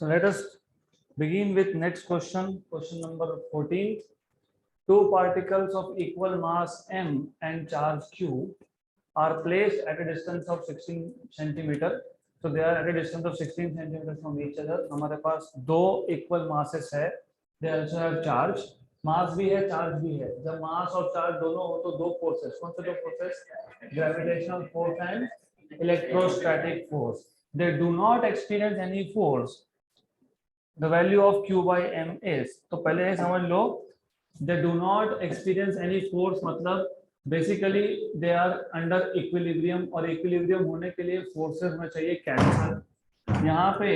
So let us begin with next question, question number 14. Two particles of equal mass m and charge q are placed at a distance of 16 centimeter. So they are at a distance of 16 centimeters from each other. हमारे पास दो equal masses है. They also have charge. मास भी है, charge भी है. जब मास और charge दोनों हो तो दो फोर्सेस. कौन से दो forces? Gravitational force and electrostatic force. They do not experience any force. The value of q by m is. तो पहले ये समझ लो. They do not experience any force मतलब basically they are under equilibrium और इक्विलिब्रियम होने के लिए फोर्सेस में चाहिए कैंसल. यहाँ पे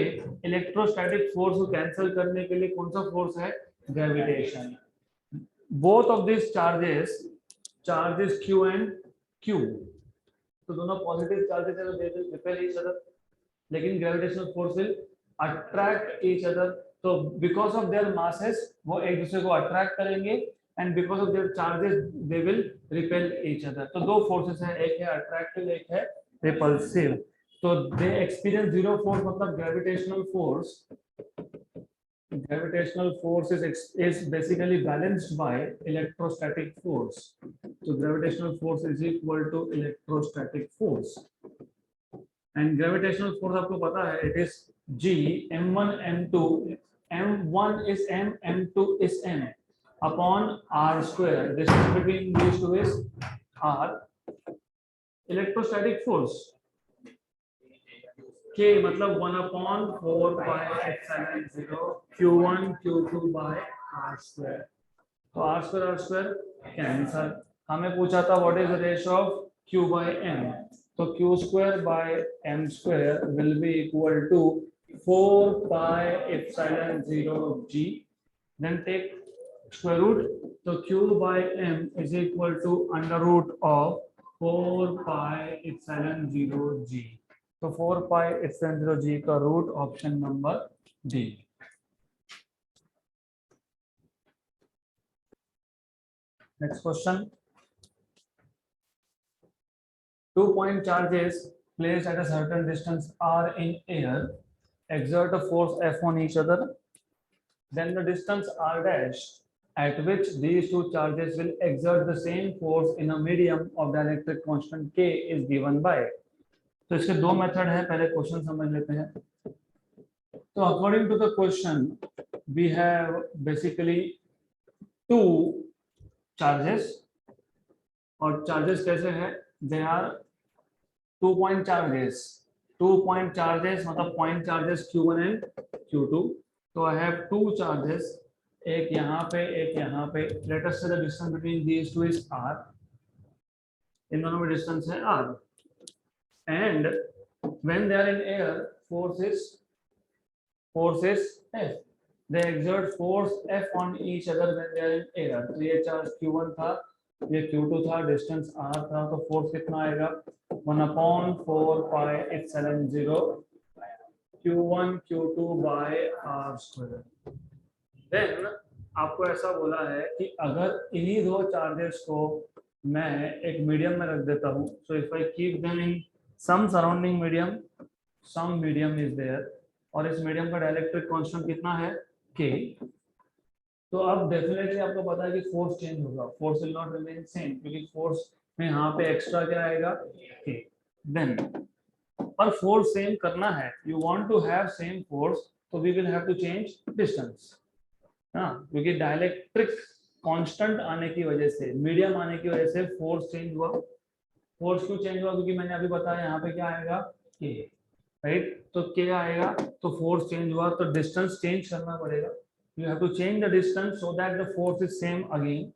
इलेक्ट्रोस्टैटिक फोर्स को कैंसिल करने के लिए कौन सा फोर्स है? Gravitation. Both of this charges q and q, तो दोनों पॉजिटिव चार्जेस है तो they will repel each other, लेकिन gravitational force will attract each other. तो बिकॉज ऑफ देयर मासेस वो एक दूसरे को अट्रैक्ट करेंगे and because of their charges they will repel each other. तो दो फोर्सेस हैं, एक है अट्रैक्टिव, एक है रिपल्सिव. तो दे एक्सपीरियंस जीरो फोर्स मतलब gravitational force is basically balanced by electrostatic force. So gravitational force is equal to electrostatic force. And gravitational force आपको पता है, it is G m1 m2. m1 is m, m2 is m upon r square. Distance between these two is r. Electrostatic force K मतलब 1 upon 4 pi epsilon 0 q1 q2 by r square. तो r square cancel. हमें पूछा था what is the ratio of q by m. तो q square by m square will be equal to 4 pi epsilon 0 g. Then take square root. So q by m is equal to under root of 4 pi epsilon 0 g. तो 4 pi epsilon 0 g का root option number D. Next question. 2 point charges placed at a certain distance r in air exert a force F on each other. Then the distance r dash at which these two charges will exert the same force in a medium of dielectric constant K is given by. तो इसके दो method है, पहले question समझ लेते हैं. तो according to the question we have basically two charges. और चार्जेस कैसे हैं? They are 2 point charges. 2 point charges मतलब point charges q1 and q2. तो आई हैव टू चार्जेस, एक यहाँ पे एक यहाँ पे. Let us say the distance between these two is r. इन दोनों में डिस्टेंस है r. And when they are in air, force is F. They exert force F on each other when they are in air. तो ये charge q1 था, ये q2 था, distance r था, तो फोर्स कितना आएगा? 1 upon 4 pi epsilon 0 q1 q2 by r square. Then आपको ऐसा बोला है कि अगर इन्हीं दो चार्जेस को मैं एक मीडियम में रख देता हूँ, so if I keep them in some surrounding medium, some medium is there, और इस मीडियम का डायलेक्ट्रिक कांस्टेंट कितना है? K. तो अब डेफिनेटली आपको पता है कि फोर्स चेंज होगा, force will not remain same, क्योंकि फोर्स में यहाँ पे एक्स्ट्रा क्या आएगा? K. देन पर फोर्स सेम करना है, you want to have same force, तो we will have to change distance. हाँ, क्योंकि डायलेक्ट्रिक कांस्टेंट आने की वजह से, मीडियम आने की वजह से फोर्स चेंज हुआ. फोर्स क्यों चेंज हुआ? क्योंकि मैंने अभी बताया यहाँ पे क्या आएगा? K, right. तो K आएगा तो फोर्स चेंज हुआ, तो डिस्टेंस चेंज करना पड़ेगा. You have to change the distance so that the force is same again.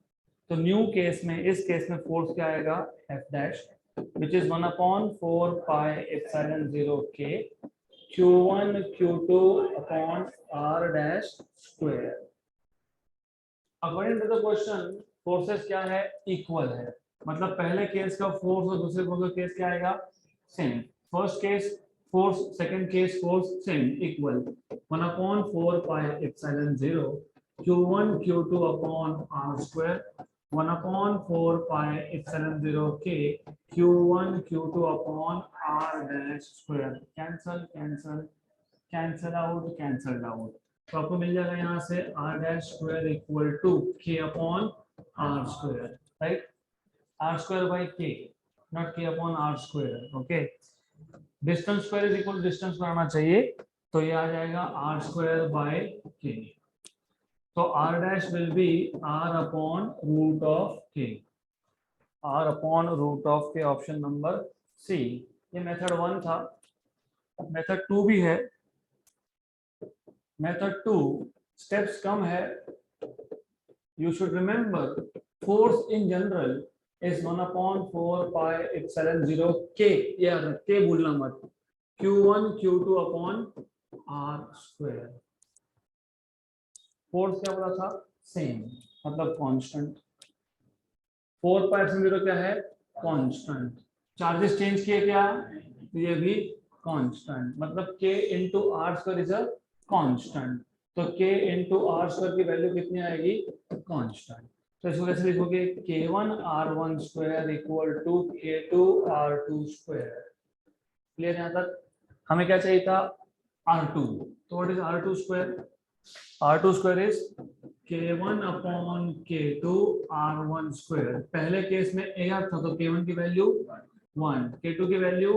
तो न्यू केस में, इस केस में फोर्स क्या आएगा? F dash, which is 1 upon 4 pi epsilon 0 K q1 q2 upon r dash square. According to the question forces क्या है? Equal है. मतलब पहले केस का फोर्स और दूसरे केस का केस क्या आएगा? Same. First case force, second case force same, equal. 1 upon 4 pi epsilon 0 q1 q2 upon r square 1 upon 4 pi epsilon 0 K q1 q2 upon r dash square. Cancel, cancel, cancelled out. तो आपको मिल जाएगा यहाँ से r dash square equal to k upon r square, right. r square by k, not k upon r square, okay. Distance square is equal distance बनाना चाहिए, तो ये आ जाएगा r स्क्वायर बाय k। तो r dash will be r upon root of k, r upon root of k, option number C. ये method 1 था। Method 2 भी है। मेथड 2 स्टेप्स कम है। You should remember force in general is 1 upon 4 pi epsilon 0 k, यार k भूलना मत, q1 q2 upon r square। Force क्या बोला था, सेम, मतलब कांस्टेंट। 4 pi epsilon 0 क्या है, कांस्टेंट। चार्जेस चेंज किए क्या, ये भी कांस्टेंट, मतलब k into r square is a constant. तो k into r square की वैल्यू कितनी आएगी, कांस्टेंट। तो इस वजह से लिखोगे k1 r1 square equal to k2 r2 square. Clear यहाँ तक। हमें क्या चाहिए था, r2। तो what is r2 square, r2 square is k1 upon k2 r1 square. पहले केस में ar था तो k1 की वैल्यू 1, k2 की वैल्यू,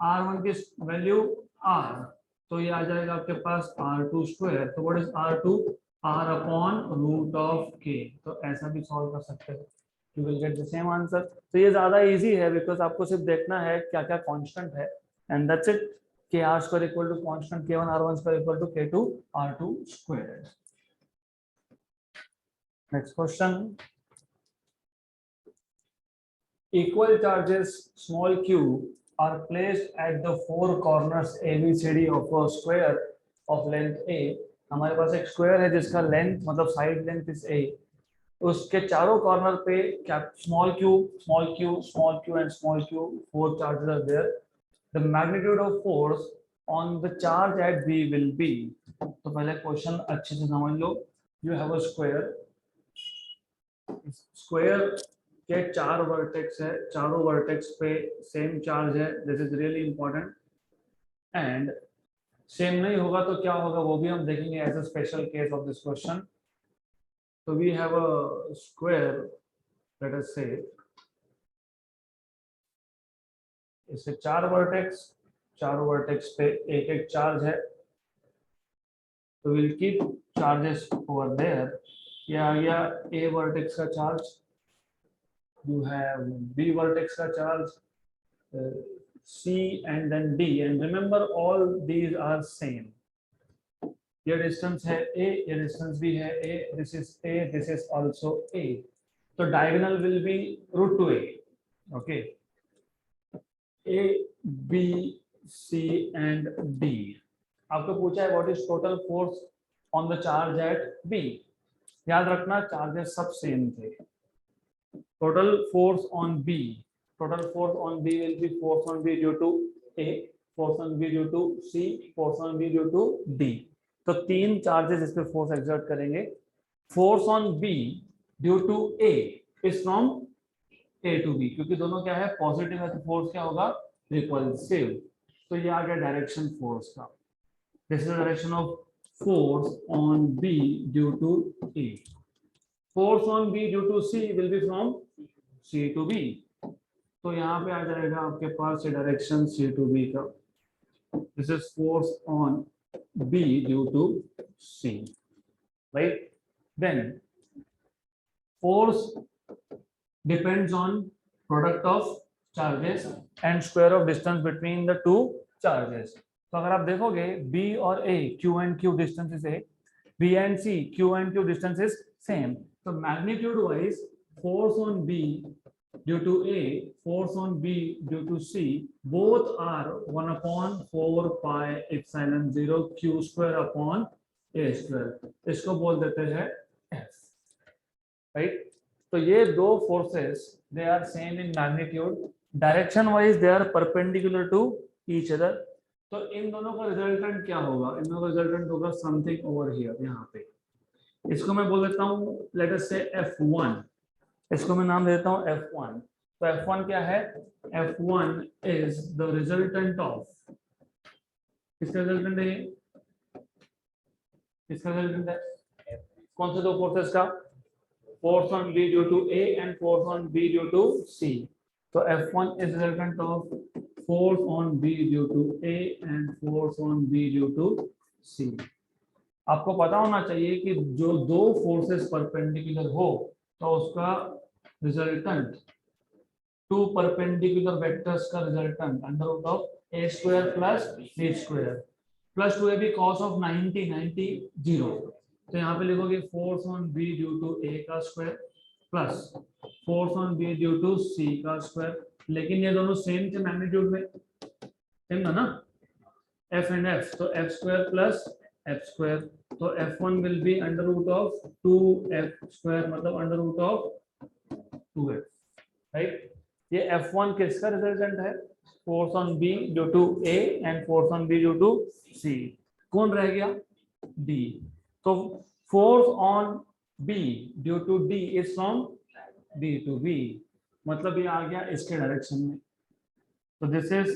r1 की वैल्यू r, तो ये आ जाएगा आपके पास r2 स्क्वायर। तो what is r2, r upon root of k। तो ऐसा भी सॉल्व कर सकते हैं, you will get the same answer. तो ये ज्यादा इजी है बिकॉज आपको सिर्फ देखना है क्या क्या कांस्टेंट है, and that's it. k r square equal to constant k1 r1 square equal to k2 r2 square. Next question. Equal charges small q are placed at the four corners ABCD of a square of length a। हमारे पास एक square है जिसका length मतलब side length is a, उसके चारों corner पे small Q small Q small Q and small Q, four charges are there. The magnitude of force on the charge at b will be. तो पहले question अच्छे से समझ लो। You have a square, square के चार vertex है, चारों वर्टेक्स पे सेम चार्ज है, this is really important. And same नहीं होगा तो क्या होगा वो भी हम देखेंगे as a special case of this question. तो we have a square, let us say इससे चार वर्टेक्स, चारों वर्टेक्स पे एक एक चार्ज है, तो will keep charges over there. ये आ गया ए वर्टेक्स का charge, you have b vertex का charge, c and then d, and remember all these are same। ये distance है a, ये distance भी है a, this is a, this is also a। तो diagonal will be root to a, okay। a b c and d। आपको पूछा है what is total force on the charge at b। याद रखना charges सब same थे। Total force on B, total force on B will be force on B due to A, force on B due to C, force on B due to D। तो तीन charges इस पे force exert करेंगे। Force on B due to A is from A to B, क्योंकि दोनों क्या है positive है, तो फोर्स क्या होगा, रिपल्सिव। तो ये आ गया डायरेक्शन फोर्स का। This is the direction of force on B due to A। Force on B due to C will be from C to B। तो यहाँ पे आ जाएगा आपके पास ये डायरेक्शन C to B का। This is force on B due to C, right. Then force depends on product of charges and square of distance between the two charges. तो अगर आप देखोगे B और A, Q and Q distance is A, B and C, Q and Q distance is same. तो magnitude wise force on B due to A, force on B due to C, both are 1 upon 4 pi epsilon 0 q square upon A square। इसको बोल देते हैं F, right। तो ये दो forces they are same in magnitude, direction wise they are perpendicular to each other। तो इन दोनों का रिजल्टेंट क्या होगा, इन दोनों का रिजल्टेंट होगा समथिंग ओवर हियर, यहाँ पे। इसको मैं बोल देता हूँ लेट अस से F1, इसको मैं नाम देता हूं F1। तो F1 क्या है, F1 is the resultant of किसका रिजल्टेंट है ये? किसका रिजल्टेंट है? कौन से दो फोर्सेस का? Force on B due to A and force on B due to C. तो F1 is resultant of force on B due to A and force on B due to C. आपको पता होना चाहिए कि जो दो forces perpendicular हो तो उसका रिजल्टेंट टू परपेंडिकुलर वेक्टर्स का resultant under root of a square plus b square plus 2ab cos of 90 90 0. तो यहाँ पे लिखोगे force on b due to a का square plus force on b due to c का square. लेकिन ये दोनों सेम थे मैग्नीट्यूड में, सेम था ना, f एंड f. तो f square plus f square. तो f1 will be under root of 2f square मतलब under root of 2f. Right. ये F1 किसका रिजल्टेंट है? Force on B due to A and force on B due to C. कौन रह गया? D. तो force on B due to D is from B to B, मतलब ये आ गया इसके डायरेक्शन में. तो this is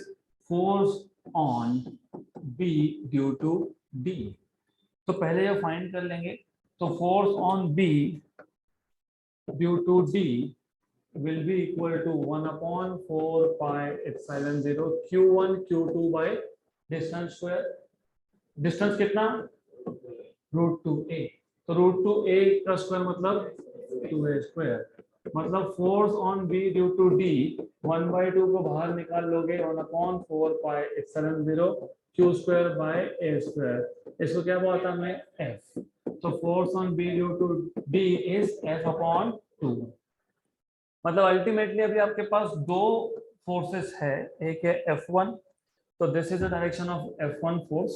force on B due to D. तो पहले ये फाइंड कर लेंगे. तो force on B due to D will be equal to 1 upon 4 pi epsilon 0 q1 q2 by distance square. Distance कितना? √2a. तो √2a का स्क्वायर मतलब 2a स्क्वायर. मतलब force on B due to D 1/2 को बाहर निकाल लोगे 1 upon 4 pi epsilon 0 q square by a square. इसको क्या बोलता है हमने? f. तो force on B due to D is f upon 2. मतलब अल्टीमेटली अभी आपके पास दो फोर्सेस है. एक है F1, तो this is the direction of F1 force,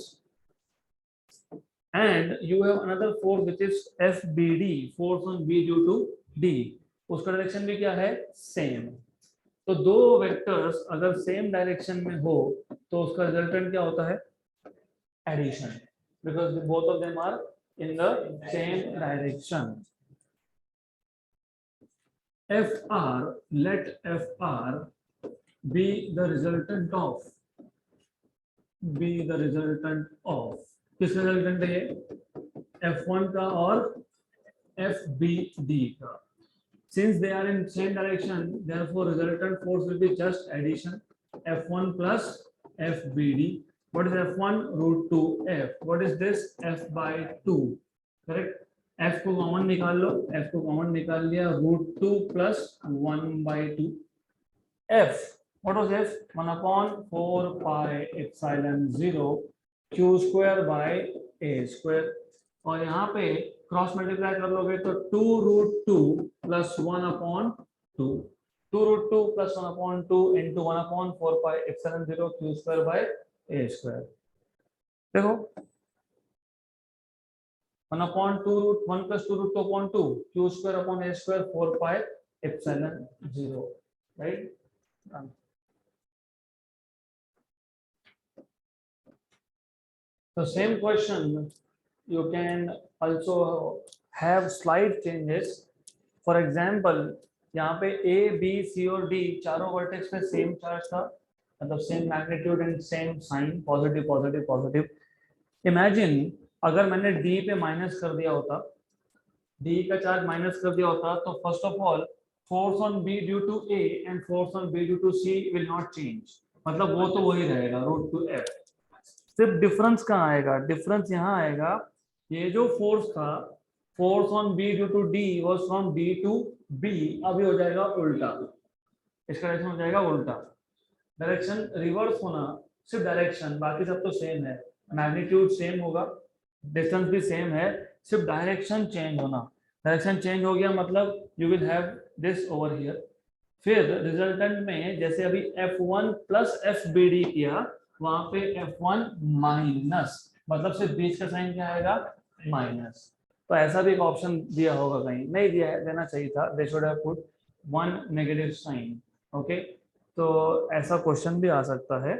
and you have another force which is FBD, force on B due to D. उसका direction भी क्या है? सेम. तो दो वेक्टर्स अगर सेम डायरेक्शन में हो तो उसका रिजल्टेंट क्या होता है? Addition, because both of them are in the same direction. FR, let FR be the resultant of किस रिजल्टेंट है ये? F1 का और FBD का. Since they are in same direction, therefore resultant force will be just addition F1 plus FBD. What is F1? √2f. What is this? f by 2. Correct. f को common निकाल लो. f को common निकाल लिया. √2 plus 1/2. f, what was f? 1 upon 4 pi epsilon 0 q square by a square. और यहाँ पे cross multiply कर लोगे तो 2√2 plus 1 upon 2. 2√2 plus 1 upon 2 into 1 upon 4 pi epsilon 0 q square by a square. देखो 1 upon 2√1 plus 2√2 upon 2 q square upon a square 4 pi epsilon 0. Right. The same question you can also have slight changes. For example, यहाँ पे A, B, C और D चारों vertex पे same charge था, मतलब same magnitude and same sign, positive positive positive. Imagine अगर मैंने D पे माइनस कर दिया होता, D का चार्ज माइनस कर दिया होता, तो first of all force on B due to A and force on B due to C will not change. मतलब वो तो वही रहेगा √2f. सिर्फ डिफरेंस कहाँ आएगा? डिफरेंस यहाँ आएगा. ये जो फोर्स था, force on B due to D was from D to B, अभी हो जाएगा उल्टा. इसका डायरेक्शन हो जाएगा उल्टा. डायरेक्शन रिवर्स होना, सिर्फ डायरेक्शन, बाकी सब तो सेम है. मैग्नीट्यूड सेम होगा, डिस्टेंस भी सेम है, सिर्फ डायरेक्शन चेंज होना. डायरेक्शन चेंज हो गया मतलब you will have this over here. फिर रिजल्टेंट में जैसे अभी F1 प्लस FBD किया, वहां पे F1 माइनस, मतलब सिर्फ बीच का साइन क्या आएगा? माइनस. तो ऐसा भी एक ऑप्शन दिया होगा, कहीं नहीं दिया है, देना चाहिए था. They should have put 1 negative sign. Okay, तो ऐसा क्वेश्चन भी आ सकता है.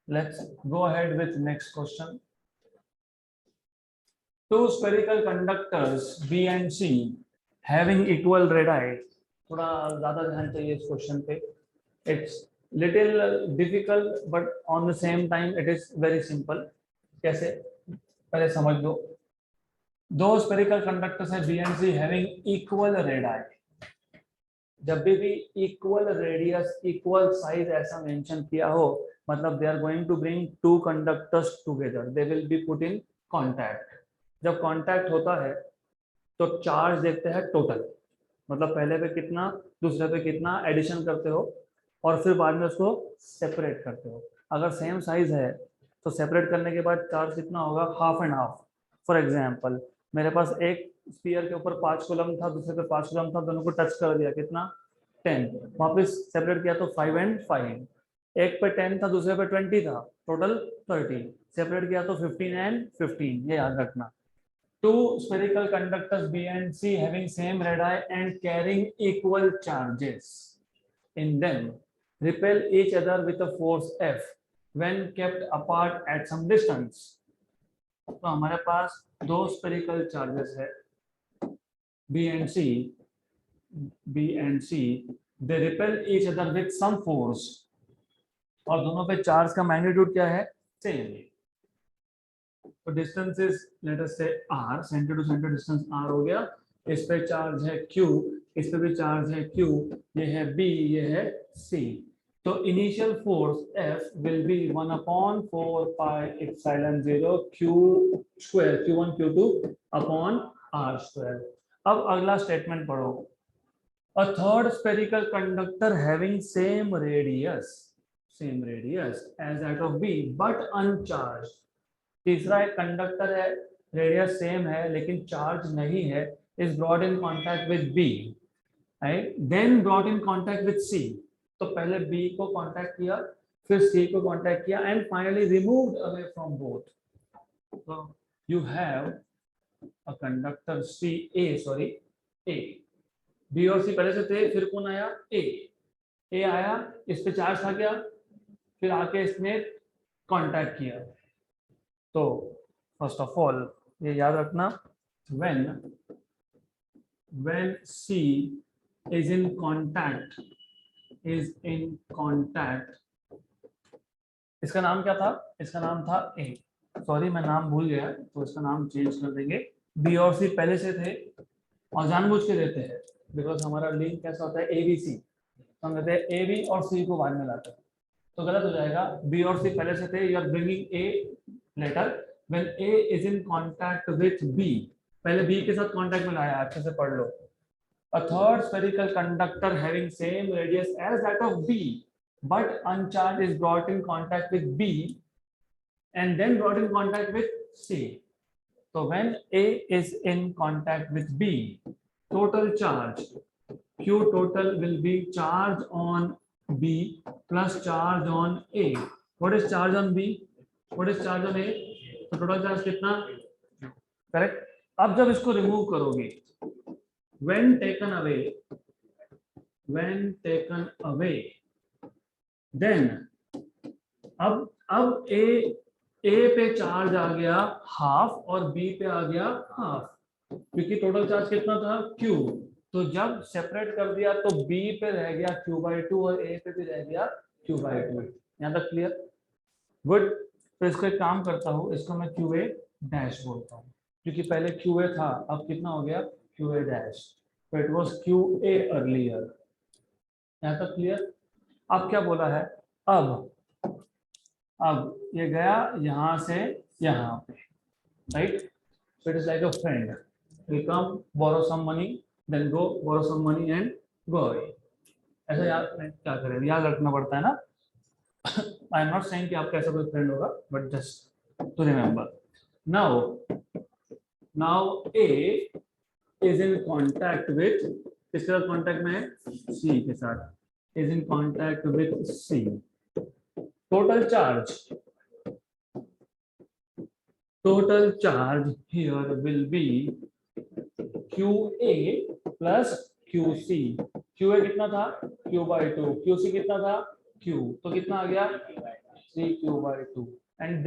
Let's go ahead with next question. Two spherical conductors B and C having equal radii. थोड़ा ज्यादा ध्यान चाहिए इस क्वेश्चन पे. It's little difficult but on the same time it is very simple. कैसे, पहले समझ लो। दो स्फेरिकल कंडक्टर्स है B and C having equal radius, जब भी इक्वल रेडियस इक्वल साइज ऐसा मेंशन किया हो, मतलब they are going to bring two conductors together, they will be put in contact. जब कांटेक्ट होता है तो चार्ज देखते हैं टोटल, मतलब पहले पे कितना दूसरे पे कितना एडिशन करते हो और फिर बाद में उसको सेपरेट करते हो। अगर सेम साइज है तो सेपरेट करने के बाद चार्ज कितना होगा, half and half. For example मेरे पास एक स्फीयर के ऊपर 5 कूलम था, दूसरे पे 5 कूलम था, दोनों को टच कर दिया, कितना 10, वापस सेपरेट किया तो 5 एंड 5, एक पे 10 था दूसरे पे 20 था, टोटल 30, सेपरेट किया तो 15 एंड 15, ये याद रखना। Two spherical conductors B and C having same radii and carrying equal charges in them repel each other with a force F when kept apart at some distance. तो हमारे पास दो spherical charges है B and C, they repel each other with some force, और दोनों पे charge का magnitude क्या है, सेम। तो distance is late us say r, centre to centre distance r हो गया, इस पे चार्ज है q, इस पे भी चार्ज है q, ये है b, ये है c। तो initial force F will be 1/4 pi epsilon 0 q square q1 q2 upon r square. अब अगला स्टेटमेंट पढ़ो। A third spherical conductor having same radius as that of B but uncharged, तीसरा एक कंडक्टर है, radius same है लेकिन charge नहीं है, is brought in contact with B, right, then brought in contact with C. तो पहले बी को कांटेक्ट किया, फिर सी को कांटेक्ट किया and finally removed away from both. तो you have a conductor C A, sorry A, B और C पहले से थे, फिर कौन आया, ए आया, इस पे चार्ज था क्या, फिर आके इसने कांटेक्ट किया। तो फर्स्ट ऑफ ऑल ये याद रखना, when C is in contact, इसका नाम क्या था, इसका नाम था A, सॉरी मैं नाम भूल गया तो इसका नाम चेंज कर देंगे। B और C पहले से थे और जानबूझ के देते हैं बिकॉज हमारा लिंक कैसा होता है ABC, तो हम कहते हैं AB और C को बाद में लाते हैं, तो गलत हो जाएगा। B और C पहले से थे, you are bringing A later, when A is in contact with B, पहले B के साथ कांटेक्ट में लाया, अच्छे से पढ़ लो। A third spherical conductor having same radius as that of B but uncharged is brought in contact with B and then brought in contact with C. So when A is in contact with B, total charge Q total will be charge on B plus charge on A. What is charge on B? What is charge on A? तो total charge कितना, correct. अब जब इसको remove करोगे, when taken away then अब A पे charge आ गया half और B पे आ गया हाफ, क्योंकि टोटल चार्ज कितना था Q, तो जब सेपरेट कर दिया तो B पे रह गया Q/2 और A पे भी रह गया Q/2। यहाँ तक क्लियर, गुड। तो इसको एक काम करता हूँ, इसको मैं QA डैश बोलता हूँ, क्योंकि पहले QA था, अब कितना हो गया QA डैश, तो इट वाज QA अर्लियर। यहाँ तक क्लियर। अब क्या बोला है, अब ये गया यहाँ से यहाँ पे, right, so it is like a friend, will come borrow some money then go borrow some money and go away, ऐसा याद क्या करें, याद रखना पड़ता है ना। I am not saying कि आपका ऐसा कोई फ्रेंड होगा, but just to remember. Now A is in contact with, किसके साथ कांटेक्ट में है, C के साथ, is in contact with C. Total charge here will be QA plus QC. QA कितना था, Q/2, QC कितना था, Q, तो कितना आ गया 3Q/2, and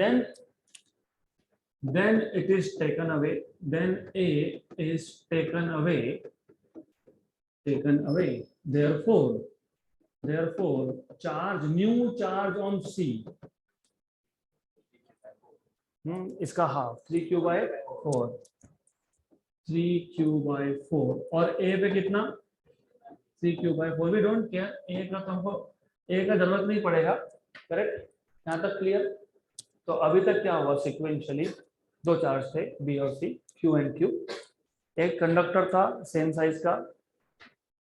then it is taken away, then A is taken away, therefore charge, new charge on C, इसका half 3q/4, 3q/4 और a पे कितना 3q/4 भी डोंट केयर, a का तो हमको a का जरूरत नहीं पड़ेगा, करेक्ट, यहाँ तक क्लियर। तो अभी तक क्या हुआ, सिक्वेंशियली दो चार्ज थे b और c, q एंड q, एक कंडक्टर था सेम साइज का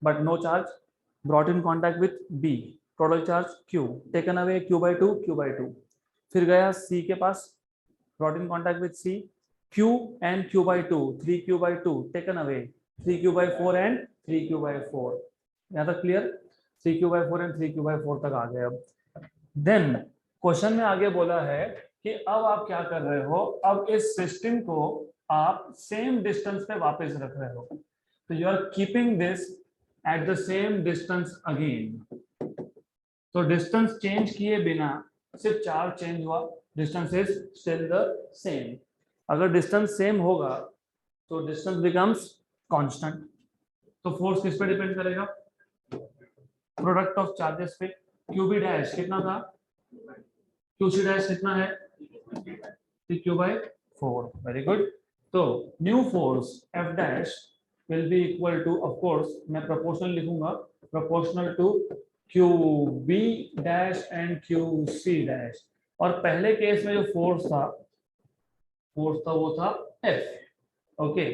but no charge, brought in contact with b, total charge q, taken away q/2, फिर गया c के पास, brought in contact with c, q and q/2, 3q/2 taken away, 3q/4 and 3q/4, यहाँ तक clear, 3q/4 and 3q/4 तक आ गए। अब then question में आगे बोला है कि अब आप क्या कर रहे हो, अब इस सिस्टम को आप सेम डिस्टेंस पे वापस रख रहे हो, तो you are keeping this at the same distance again. तो डिस्टेंस चेंज किए बिना सिर्फ चार्ज चेंज हुआ, distance is still the same. अगर डिस्टेंस सेम होगा तो डिस्टेंस बिकम्स कांस्टेंट। तो फोर्स किस पे डिपेंड करेगा, प्रोडक्ट ऑफ चार्जेस पे। QB डैश कितना था, QC डैश कितना है, 3q/4, वेरी गुड। तो new force F dash will be equal to, of course मैं प्रोपोर्शनल लिखूंगा, proportional to QB dash and QC dash. और पहले केस में जो फोर्स था वो था F, ओके।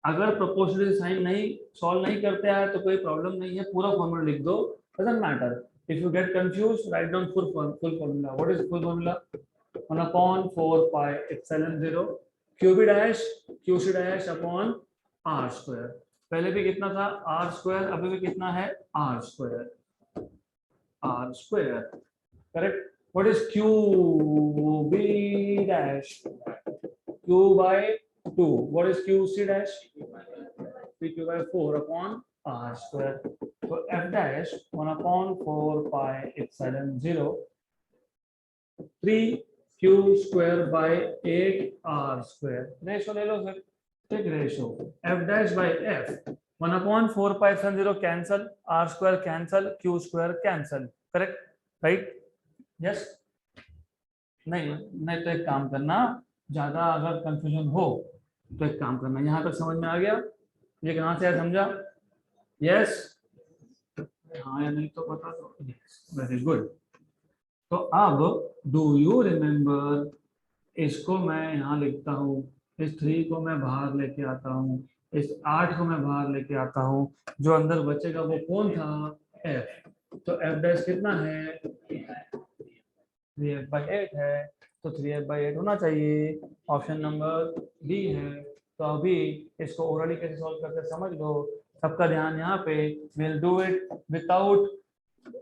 अगर प्रोपोर्शनल साइन नहीं सॉल्व नहीं करते हैं तो कोई प्रॉब्लम नहीं है, पूरा फॉर्मूला लिख दो, doesn't matter. If you get confused write down full formula. What is full formula, 1/4 pi epsilon 0 QB dash QC dash upon R square. पहले भी कितना था R स्क्वायर, अभी भी कितना है R square, correct. What is QB dash, q/2, what is QC dash, 3q/4 upon R square। तो F dash 1/4 pi epsilon 0 3q²/8 R square। Ratio ले लो सर, ठीक, ratio F dash by F 1/4 pi epsilon 0 cancel, R square cancel, Q square cancel, correct, right, yes. नहीं तो एक काम करना, ज्यादा अगर कंफ्यूजन हो तो एक काम करना, यहाँ तक समझ में आ गया, ये कहाँ से है समझा, यस, हाँ या नहीं तो पता, तो वेरी गुड। तो अब डू यू रिमेम्बर, इसको मैं यहाँ लिखता हूँ, इस 3 को मैं बाहर लेके आता हूँ, इस 8 को मैं बाहर लेके आता हूँ, जो अंदर बचेगा वो कौन था, F। तो F डैश कितना है, 3F/8 है, तो 3F/8 होना चाहिए, ऑप्शन नंबर डी है। तो अभी इसको ओरली कैसे सॉल्व करते समझ लो, सबका ध्यान यहाँ पे, will do it without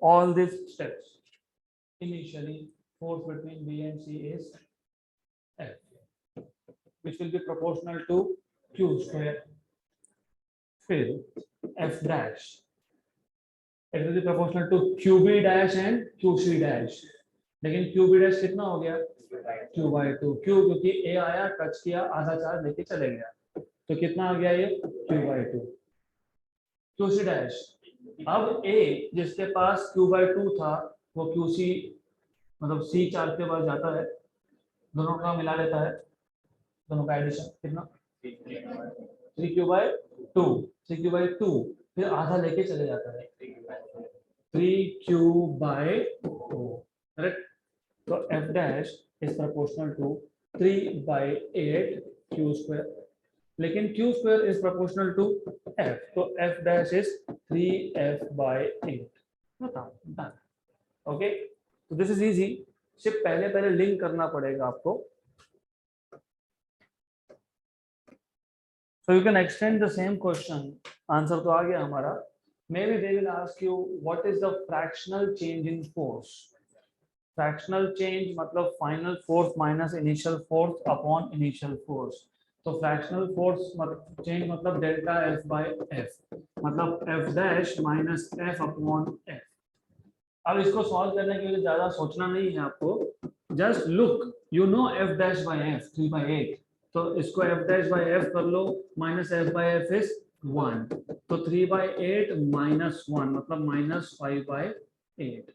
all this steps. Initially force between B and C is F, which will be proportional to Q square। फिर F dash, it will be proportional to QB dash and QC dash। लेकिन QB dash कितना हो गया, q/2, क्यों, क्योंकि A आया, touch किया, आधा चार्ज लेके चले गया, तो कितना आ गया ये q/2। QC डैश, अब A जिसके पास q/2 था वो QC मतलब C चार्ज के पास जाता है, दोनों का मिला लेता है, दोनों का एडिशन कितना 3q/2, फिर आधा लेके चले जाता है 3q/2, करेक्ट। तो F dash is proportional to 3/8 Q square, लेकिन Q square is proportional to F, तो F dash is 3F/8। बताओ, ओके। तो दिस इज इजी, सिर्फ पहले लिंक करना पड़ेगा आपको। So you can extend the same question, answer तो आ गया हमारा। Maybe they will ask you what is the fractional change in force। Fractional change मतलब final force minus initial force upon initial force. तो fractional force change मतलब delta F/F, मतलब F dash minus F upon F। अब इसको solve करने के लिए ज्यादा सोचना नहीं है आपको, just look, you know F dash by F 3/8, तो इसको F डैश बाय F कर लो, minus F by F is 1, तो 3/8 - 1 मतलब -5/8,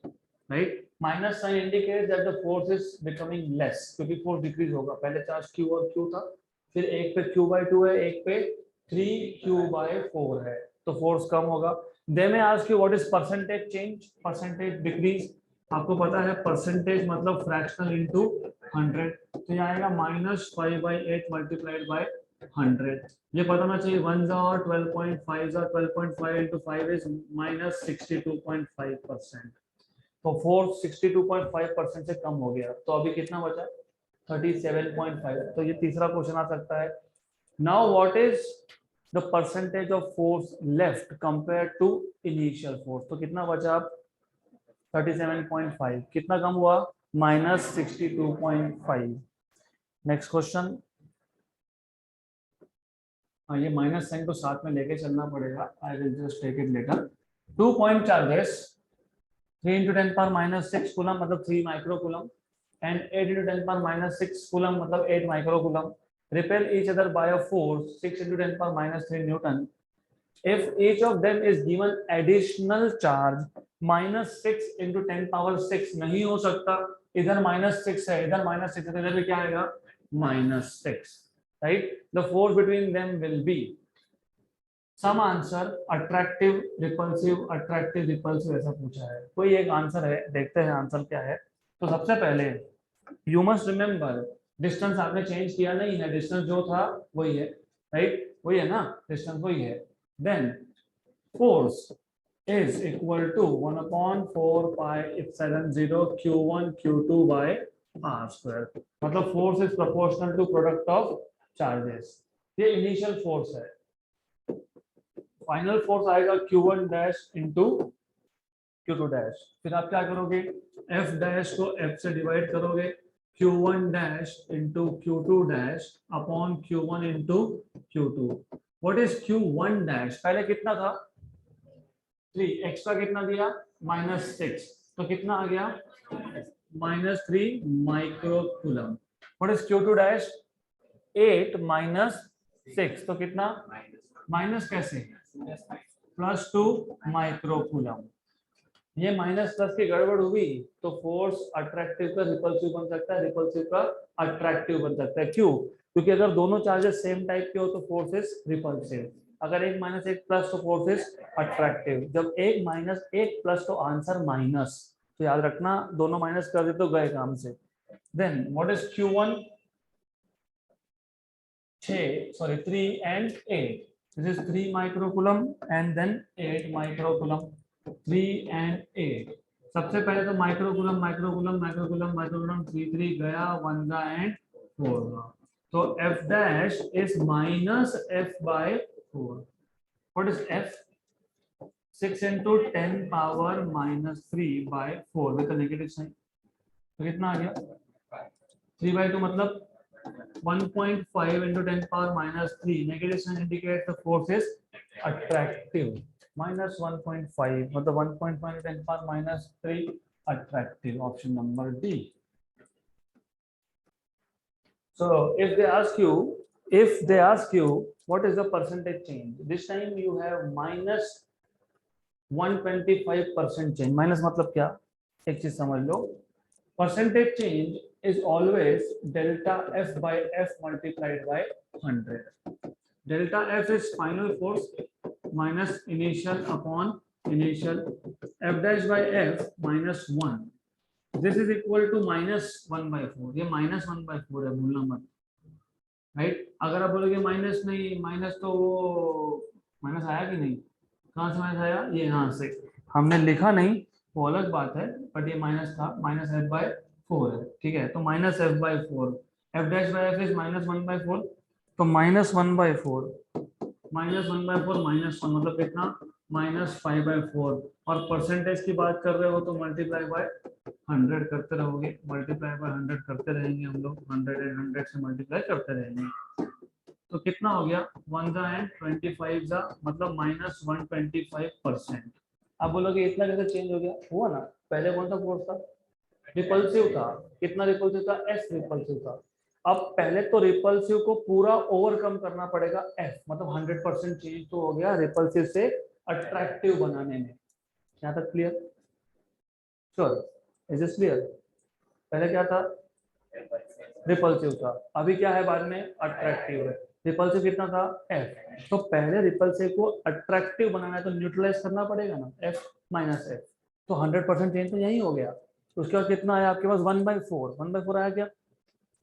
right. Minus sign indicate that the force is becoming less, क्योंकि फोर्स डिक्रीज होगा। पहले चार्ज क्यू और क्यू था, फिर एक पे q/2 है, एक पे 3q/4 है, तो फोर्स कम होगा। दे में ask you what is percentage change, percentage decrease. आपको पता है परसेंटेज मतलब फ्रैक्शनल इनटू 100, तो ये आएगा -5/8 मल्टीप्लाइड बाय 100। ये पता होना चाहिए 1 और 12.5 12.5 into 5 is -62.5%। तो फोर्स 62.5% से कम हो गया, तो अभी कितना बचा 37.5। तो ये तीसरा क्वेश्चन आ सकता है। Now what is the percentage of force left compare to initial force, तो कितना बचा 37.5, कितना कम हुआ -62.5। नेक्स्ट क्वेश्चन, हाँ ये माइनस साइन को साथ में लेके चलना पड़ेगा, I will just take it later. 2 point charges 3 × 10⁻6 coulomb मतलब 3 माइक्रो कूलम and 8 × 10⁻6 कूलम मतलब 8 micro coulomb repel each other by a force 6 × 10⁻3 Newton। If each of them is given additional charge -6 × 10⁻6, नहीं हो सकता, इधर -6 है, इधर -6 है, तो इधर भी क्या आएगा -6, right? The force between them will be some answer attractive repulsive ऐसा पूछा है। कोई एक आंसर है, देखते हैं आंसर क्या है। तो सबसे पहले यू मस्ट रिमेंबर डिस्टेंस आपने चेंज किया नहीं है, डिस्टेंस जो था वही है, राइट? वही है ना, डिस्टेंस वही है। Then force is equal to 1/4πε0 q1 q2 by r², मतलब force is proportional to product of charges. ये इनिशियल फोर्स है। फाइनल फोर्स आएगा q1 dash into q2 dash. फिर आप क्या करोगे, f डैश को f से डिवाइड करोगे, q1 dash into q2 dash upon q1 into q2। What is q1 dash, पहले कितना था 3, एक्स्ट्रा कितना दिया -6, तो कितना आ गया -3 micro coulomb. What is q2 dash 8 -6, तो कितना माइनस कैसे +2 माइक्रो कूलम। ये माइनस प्लस की गड़बड़ हुई तो फोर्स अट्रैक्टिव का रिपल्सिव बन सकता है, रिपल्सिव का अट्रैक्टिव बन सकता है। क्यों? क्योंकि अगर दोनों चार्जेस सेम टाइप के हो तो फोर्स इज रिपल्सिव, अगर एक माइनस एक प्लस तो फोर्स इज अट्रैक्टिव। जब एक माइनस एक प्लस तो आंसर माइनस, तो याद रखना दोनों माइनस कर दे तो गए काम से। Then what is q1 3 and 8, this is 3 microcoulomb and then 8 microcoulomb, 3 and 8। सबसे पहले तो माइक्रोकूलम माइक्रोकूलम माइक्रोकूलम माइक्रोकूलम 3 गया 1 गा एंड 4 गा, तो f dash is -f/4। What is f 6 × 10⁻³ with negative sign, तो कितना आ गया 3/2 मतलब 1.5 × 10⁻³ negative sign indicates the force is attractive, -1.5 मतलब 1.5 × 10⁻³ attractive, option number D। So if they ask you what is the percentage change, this time you have -125% change। Minus मतलब क्या, एक चीज समझ लो, percentage change is always delta f by f multiplied by 100। delta f is final force minus initial upon initial, f dash by f -1, this is equal to -1/4। ये -1/4 है, भूलना मत, right? अगर आप बोलोगे माइनस नहीं, माइनस तो वो माइनस आया कि नहीं, कहाँ से माइनस आया, ये यहाँ से हमने लिखा नहीं वो अलग बात है, बट ये माइनस था, -f/4 है, ठीक है? तो -f/4, f dash by f is -1/4, तो -1/4 -1/4 -1 मतलब कितना -5/4। और परसेंटेज की बात कर रहे हो तो मल्टीप्लाई बाय 100 करते रहोगे, मल्टीप्लाई बाय 100 करते रहेंगे हम लोग, 100 से मल्टीप्लाई करते रहेंगे। तो कितना हो गया 1 and 25 मतलब -125%। अब बोलोगे इतना कैसे चेंज हो गया, हुआ ना, पहले कौन सा फोर्स था, रिपल्सिव था, कितना रिपल्सिव था, एस रिपल्सिव था। अब पहले तो रिपल्सिव को पूरा ओवरकम करना पड़ेगा एफ, मतलब 100% चेंज तो हो गया रिपल्सिव से अट्रैक्टिव बनाने में। यहाँ तक clear? Sure. Is this clear? पहले क्या था? रिपल्सिव था, अभी क्या है बाद में? अट्रैक्टिव है। रिपल्सिव कितना था? एफ। तो पहले रिपल्सिव को अट्रैक्टिव बनाना है तो न्यूट्रलाइज करना पड़ेगा ना, एफ माइनस एफ। तो 100% चेंज तो यही हो गया। तो उसके बाद कितना आया आपके पास? 1/4। 1/4 आया क्या?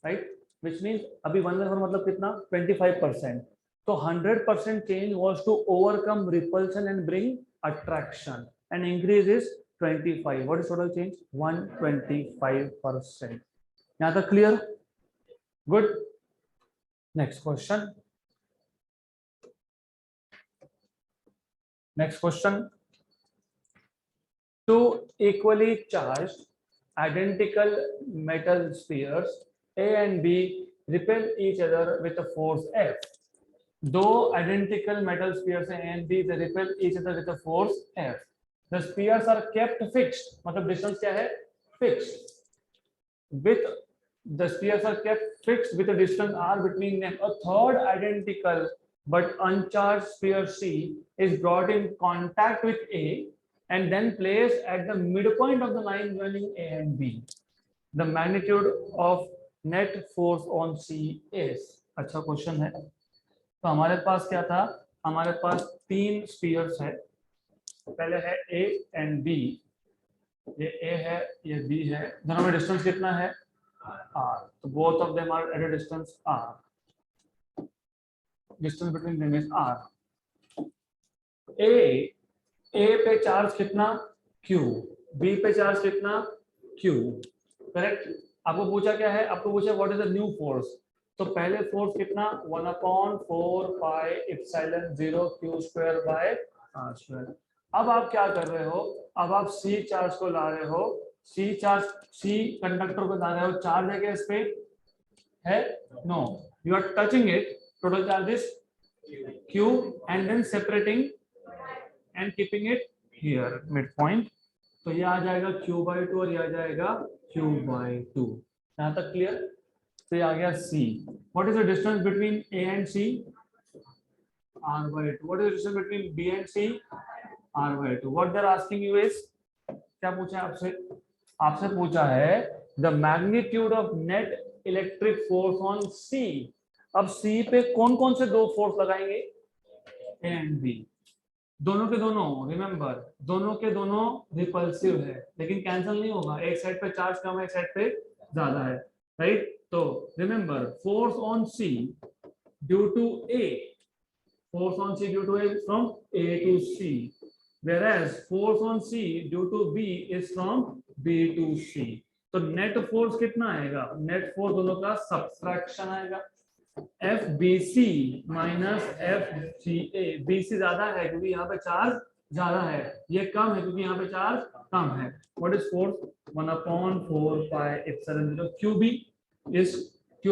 राइट, विच मीन्स अभी 1/4 मतलब कितना? 25%। तो 100% change was to overcome repulsion and bring attraction, and increase is 25. What is total change? 125%. यहाँ तक clear? Good. Next question. Next question. Two equally charged identical metal spheres A and B repel each other with a force F. दो identical metal spheres A and B, they repel each other with a force F. The spheres are kept fixed, मतलब distance क्या है? Fixed. With the spheres are kept fixed with a distance r between them. A third identical but uncharged sphere C is brought in contact with A and then placed at the midpoint of the line joining A and B. The magnitude of net force on C is. अच्छा question है। तो हमारे पास क्या था? हमारे पास तीन spheres है। पहले है A एंड B, ये A है, ये B है। दोनों में डिस्टेंस कितना है? R. तो both of them are at a distance R. Distance between them is R. A पे चार्ज कितना? Q. B पे चार्ज कितना? Q. करेक्ट। आपको पूछा क्या है? आपको पूछा what is the new force. तो पहले फोर्स कितना? 1/4 pi epsilon 0 Q square bye R square. अब आप क्या कर रहे हो? अब आप C चार्ज को ला रहे हो, C कंडक्टर को ला रहे हो। चार्ज है क्या इस पे? है? No, you are touching it. Total charge is Q and then separating and keeping it here midpoint. तो ये आ जाएगा Q/2 और ये आ जाएगा Q/2। यहाँ तक क्लियर? तो ये आ गया C. What is the distance between A and C? R/2. What is the distance between B and C? R/2. What they're asking you is, क्या पूछा है आपसे? आपसे पूछा है the magnitude of net electric force on C. अब C पे कौन कौन से दो फोर्स लगाएंगे? A and B. दोनों के दोनों, रिमेंबर, दोनों के दोनों रिपल्सिव है, लेकिन कैंसिल नहीं होगा। एक साइड पे चार्ज कम है, एक साइड पे ज्यादा है, राइट? तो remember, force on C due to A, force on C due to A from A to C, whereas force on C due to B is from B to C. तो net force कितना आएगा? Net force दोनों का subtraction आएगा। FBC minus FGA। BC ज्यादा है क्योंकि यहाँ पे चार्ज ज्यादा है, ये कम है क्योंकि यहाँ पे चार्ज कम है। What is force? 1/4 pi epsilon 0 QB is Q,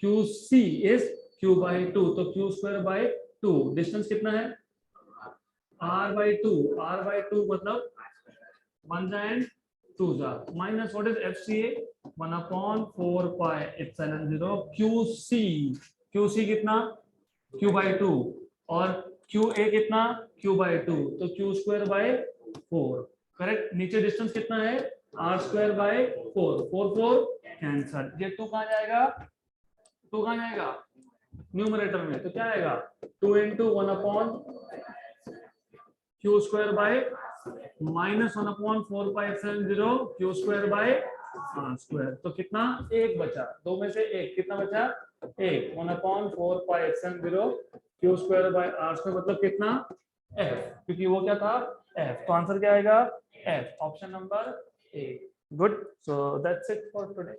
QC is Q/2, तो Q स्क्वायर बाय 2। डिस्टेंस कितना है? R/2। R/2 मतलब 1 and 2 minus what is FCA? 1/4 pi epsilon 0 QC कितना? Q/2 और QA कितना? Q/2, तो Q स्क्वायर बाय 4। करेक्ट। नीचे distance कितना है? R square bye 4। 4 कैंसल। ये 2 कहाँ जाएगा? 2 कहाँ जाएगा? न्यूमरेटर में। तो क्या आएगा? 2 into 1/Q square by minus 1/4 pi epsilon 0 Q square bye R square. तो कितना? 1 बचा। दो में से 1 कितना बचा? 1। 1/4 pi epsilon 0 Q square bye R square मतलब कितना? F, क्योंकि वो क्या था? F। तो आंसर क्या आएगा? F, option number A। Good. So that's it for today.